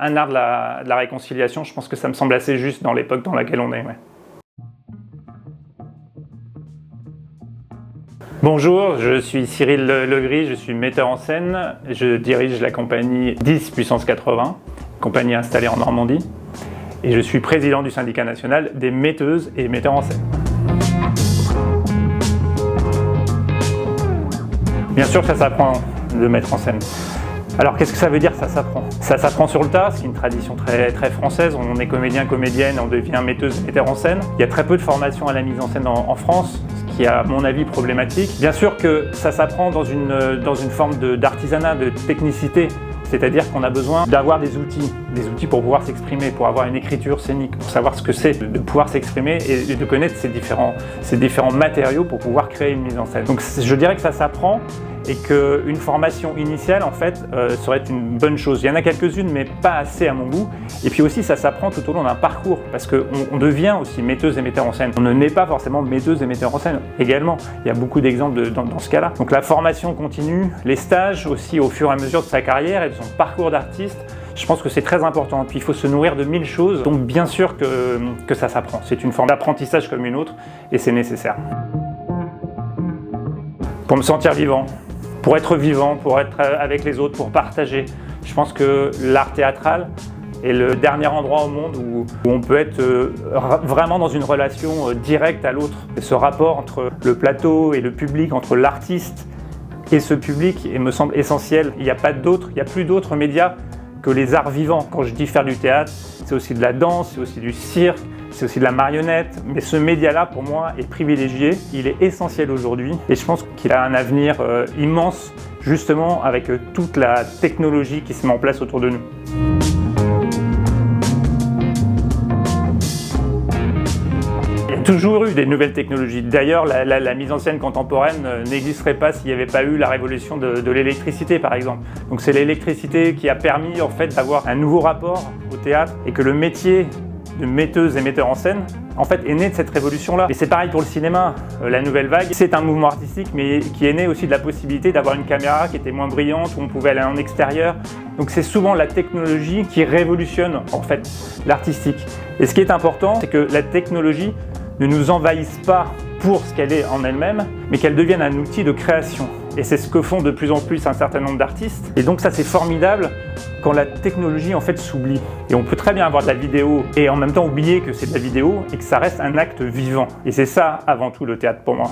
Un art de la réconciliation, je pense que ça me semble assez juste dans l'époque dans laquelle on est. Ouais. Bonjour, je suis Cyril Legris, je suis metteur en scène. Je dirige la compagnie 10 puissance 80, compagnie installée en Normandie. Et je suis président du syndicat national des metteuses et metteurs en scène. Bien sûr que ça s'apprend de mettre en scène. Alors qu'est-ce que ça veut dire ça s'apprend? Ça s'apprend sur le tas, c'est une tradition très française. On est comédien, comédienne, on devient metteuse, metteur en scène. Il y a très peu de formation à la mise en scène en France, ce qui est à mon avis problématique. Bien sûr que ça s'apprend dans une forme d'artisanat, de technicité. C'est-à-dire qu'on a besoin d'avoir des outils pour pouvoir s'exprimer, pour avoir une écriture scénique, pour savoir ce que c'est de pouvoir s'exprimer et de connaître ces différents matériaux pour pouvoir créer une mise en scène. Donc je dirais que ça s'apprend et qu'une formation initiale en fait serait une bonne chose. Il y en a quelques-unes mais pas assez à mon goût. Et puis aussi ça s'apprend tout au long d'un parcours parce qu'on devient aussi metteuse et metteur en scène. On ne naît pas forcément metteuse et metteur en scène également. Il y a beaucoup d'exemples dans ce cas-là. Donc la formation continue, les stages aussi au fur et à mesure de sa carrière et de son parcours d'artiste. Je pense que c'est très important. Puis il faut se nourrir de 1000 choses. Donc bien sûr que ça s'apprend. C'est une forme d'apprentissage comme une autre et c'est nécessaire. Pour me sentir vivant. Pour être vivant, pour être avec les autres, pour partager. Je pense que l'art théâtral est le dernier endroit au monde où on peut être vraiment dans une relation directe à l'autre. Ce rapport entre le plateau et le public, entre l'artiste et ce public, me semble essentiel. Il n'y a plus d'autres médias que les arts vivants. Quand je dis faire du théâtre, c'est aussi de la danse, c'est aussi du cirque, c'est aussi de la marionnette. Mais ce média-là, pour moi, est privilégié. Il est essentiel aujourd'hui et je pense qu'il a un avenir immense, justement, avec toute la technologie qui se met en place autour de nous. Il y a toujours eu des nouvelles technologies. D'ailleurs, la mise en scène contemporaine n'existerait pas s'il n'y avait pas eu la révolution de l'électricité, par exemple. Donc c'est l'électricité qui a permis en fait d'avoir un nouveau rapport au théâtre et que le métier de metteuse et metteur en scène en fait est né de cette révolution-là. Et c'est pareil pour le cinéma. La nouvelle vague, c'est un mouvement artistique mais qui est né aussi de la possibilité d'avoir une caméra qui était moins brillante, où on pouvait aller en extérieur. Donc c'est souvent la technologie qui révolutionne en fait l'artistique. Et ce qui est important, c'est que la technologie ne nous envahisse pas pour ce qu'elle est en elle-même, mais qu'elle devienne un outil de création. Et c'est ce que font de plus en plus un certain nombre d'artistes. Et donc ça c'est formidable quand la technologie en fait s'oublie. Et on peut très bien avoir de la vidéo et en même temps oublier que c'est de la vidéo et que ça reste un acte vivant. Et c'est ça avant tout le théâtre pour moi.